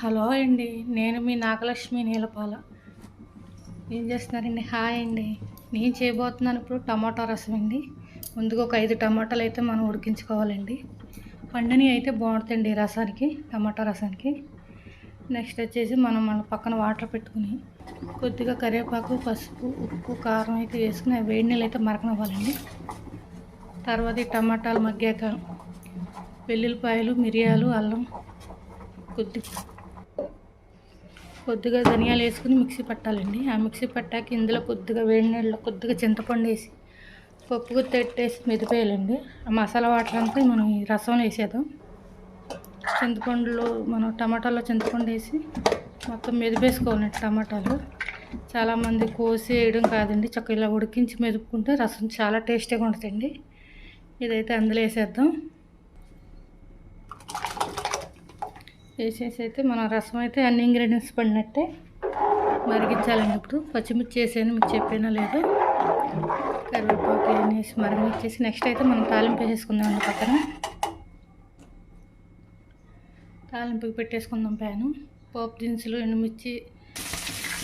Hello అండి. నేను మీ నాగలక్ష్మి నీలపాల. ఏం చేస్తున్నారండి? హాయ్ అండి. నేను చేయబోతున్నాను ఇప్పుడు టమాటా రసం అండి. ముందుగా ఒక 5 టమాటాలు అయితే మనం ఉడికించుకోవాలండి. పండుని అయితే బాగుంటుందండి రసానికి, టమాటా రసానికి. నెక్స్ట్ వచ్చేసి మనం మన పక్కన వాటర్ పెట్టుకుని కొద్దిగా కరివేపాకు, పసుపు, ఉప్పు, కారం అయితే వేసుకుని వేడి నీళ్ళు అయితే మరకనివ్వాలండి. తర్వాత ఈ టమాటాలు మగ్గాక వెల్లుల్లిపాయలు, మిరియాలు, అల్లం, కొద్దిగా ధనియాలు వేసుకుని మిక్సీ పట్టాలండి. ఆ మిక్సీ పట్టాక ఇందులో కొద్దిగా వేడి నీళ్ళలో కొద్దిగా చింతపండు వేసి పప్పు గుత్తి పెట్టేసి మెదిపేయాలండి. ఆ మసాలా వాటర్ అంతా మనం ఈ రసంలో వేసేద్దాం. చింతపండులో మనం టమాటాలో చింతపండు వేసి మొత్తం మెదిపేసుకోవాలండి. టమాటాలు చాలామంది కోసి వేయడం కాదండి, చక్కగా ఇలా ఉడికించి మెదుపుకుంటే రసం చాలా టేస్టీగా ఉంటుందండి. ఇదైతే అందులో వేసేద్దాం. వేసేసి అయితే మన రసం అయితే అన్ని ఇంగ్రీడియంట్స్ పడినట్టే మరిగించాలండి. ఇప్పుడు పచ్చిమిర్చి వేసాను, మీకు చెప్పేనా లేదు. కరివేపాకు ఇవన్నీ వేసి మరిగించేసి నెక్స్ట్ అయితే మనం తాలింపు వేసేసుకుందామండి. పక్కన తాలింపుకి పెట్టేసుకుందాం ప్యాను. పోపు దినుసులు, ఎండుమిర్చి,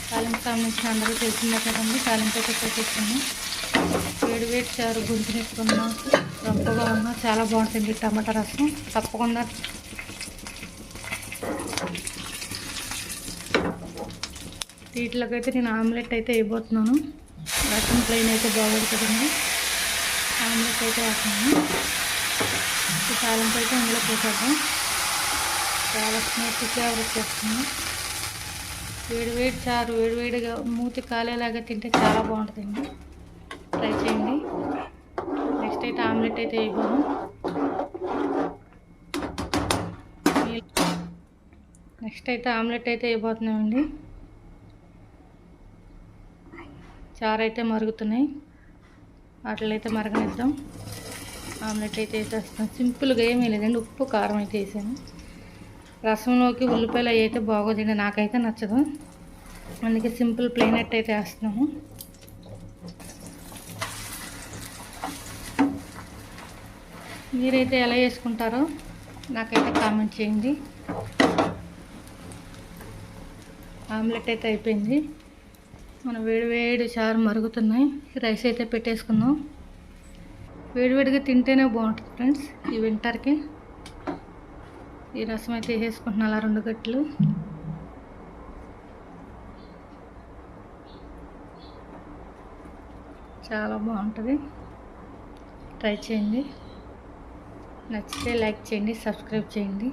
తాలింపు సంబంధించిన అందరూ తెలిసిందే కదండి. తాలింపు అయితే పెట్టేసుకున్నాం. వేడి చారు గుంజు నెట్టుకున్నా రొప్పగా ఉన్నా చాలా బాగుంటుంది టమాటా రసం. తప్పకుండా వీటిలోకైతే నేను ఆమ్లెట్ అయితే వేయబోతున్నాను. రసం ప్లెయిన్ అయితే బాగుంది కదండి. ఆమ్లెట్ అయితే వేస్తున్నాను. ఈ తాలింపు అయితే అందులో పోసేద్దాం. చాలా స్మూత్ ఫ్లేవర్ వచ్చేస్తుంది. వేడి చారు వేడిగా మూతి కాలేలాగా తింటే చాలా బాగుంటుందండి. ట్రై చేయండి. నెక్స్ట్ అయితే ఆమ్లెట్ అయితే వేయబోను. నెక్స్ట్ అయితే ఆమ్లెట్ అయితే వేయబోతున్నామండి. చారు అయితే మరుగుతున్నాయి, వాటిలో అయితే మరగనిద్దాం. ఆమ్లెట్ అయితే వేసేస్తాం. సింపుల్గా ఏమీ లేదండి, ఉప్పు కారం అయితే వేసాను. రసంలోకి ఉల్లిపాయలు అవి అయితే బాగోదండి, నాకైతే నచ్చదు. అందుకే సింపుల్ ప్లెయిన్ అయితే వేస్తున్నాము. మీరైతే ఎలా చేసుకుంటారో నాకైతే కామెంట్ చేయండి. ఆమ్లెట్ అయితే అయిపోయింది. మనం వేడి చారు మరుగుతున్నాయి. రైస్ అయితే పెట్టేసుకుందాం. వేడిగా తింటేనే బాగుంటుంది ఫ్రెండ్స్. ఈ వింటర్కి ఈ రసం అయితే వేసుకుంటున్నా అలా 2 గట్లు. చాలా బాగుంటుంది. ట్రై చేయండి. నచ్చితే లైక్ చేయండి, సబ్స్క్రైబ్ చేయండి.